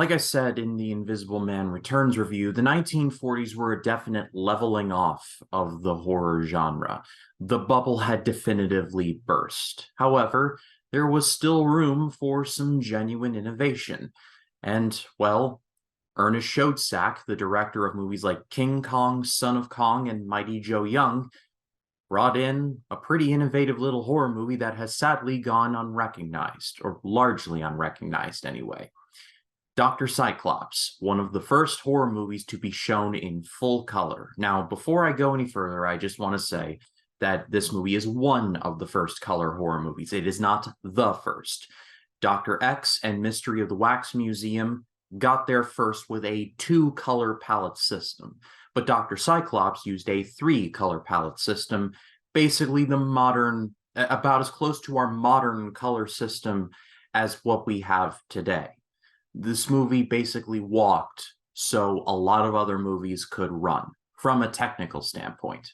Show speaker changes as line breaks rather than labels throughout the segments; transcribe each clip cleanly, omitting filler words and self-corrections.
Like I said in the Invisible Man Returns review, the 1940s were a definite leveling off of the horror genre. The bubble had definitively burst. However, there was still room for some genuine innovation. And, well, Ernest Schoedsack, the director of movies like King Kong, Son of Kong, and Mighty Joe Young, brought in a pretty innovative little horror movie that has sadly gone unrecognized, or largely unrecognized anyway. Dr. Cyclops, one of the first horror movies to be shown in full color. Now, before I go any further, I just want to say that this movie is one of the first color horror movies. It is not the first. Dr. X and Mystery of the Wax Museum got there first with a 2-color palette system, but Dr. Cyclops used a 3-color palette system, basically the modern, about as close to our modern color system as what we have today. This movie basically walked so a lot of other movies could run from a technical standpoint.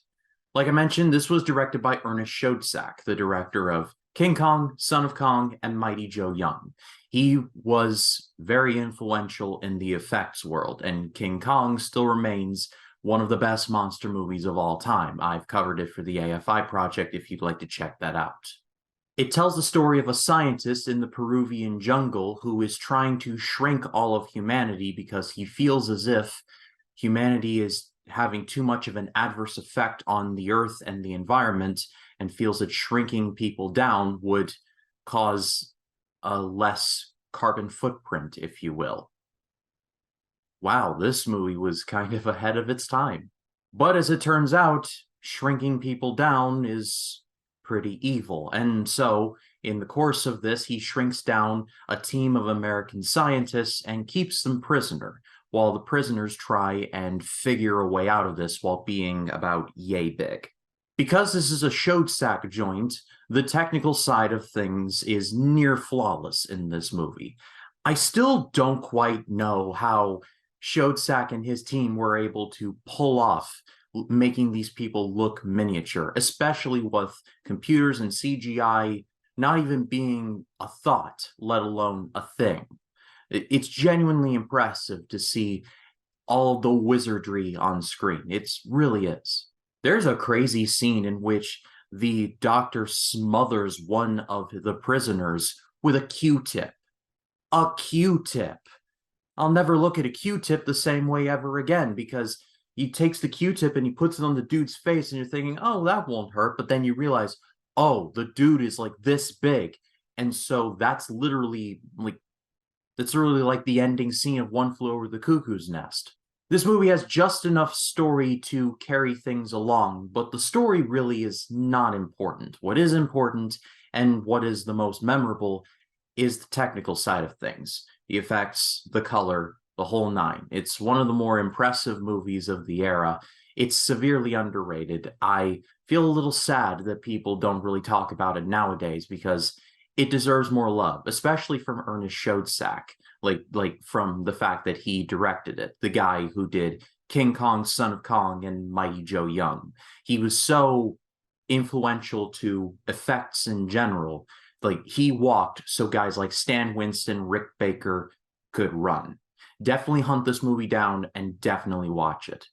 Like I mentioned, this was directed by Ernest Schoedsack, the director of King Kong, Son of Kong, and Mighty Joe Young. He was very influential in the effects world, and King Kong still remains one of the best monster movies of all time. I've covered it for the AFI project if you'd like to check that out. It tells the story of a scientist in the Peruvian jungle who is trying to shrink all of humanity because he feels as if humanity is having too much of an adverse effect on the earth and the environment, and feels that shrinking people down would cause a less carbon footprint, if you will. Wow, this movie was kind of ahead of its time. But as it turns out, shrinking people down is pretty evil. And so, in the course of this, he shrinks down a team of American scientists and keeps them prisoner, while the prisoners try and figure a way out of this while being about yay big. Because this is a Schoedsack joint, the technical side of things is near flawless in this movie. I still don't quite know how Schoedsack and his team were able to pull off making these people look miniature, especially with computers and CGI not even being a thought, let alone a thing. It's genuinely impressive to see all the wizardry on screen. It really is. There's a crazy scene in which the doctor smothers one of the prisoners with a Q-tip. A Q-tip. I'll never look at a Q-tip the same way ever again, because he takes the Q-tip and he puts it on the dude's face, and you're thinking, oh, that won't hurt. But then you realize, oh, the dude is like this big. And so that's literally like the ending scene of One Flew Over the Cuckoo's Nest. This movie has just enough story to carry things along, but the story really is not important. What is important, and what is the most memorable, is the technical side of things. The effects, the color, the whole nine. It's one of the more impressive movies of the era. It's severely underrated. I feel a little sad that people don't really talk about it nowadays, because it deserves more love, especially from Ernest Schoedsack, like from the fact that he directed it, the guy who did King Kong, Son of Kong, and Mighty Joe Young. He was so influential to effects in general. Like, he walked so guys like Stan Winston, Rick Baker could run. Definitely hunt this movie down and definitely watch it.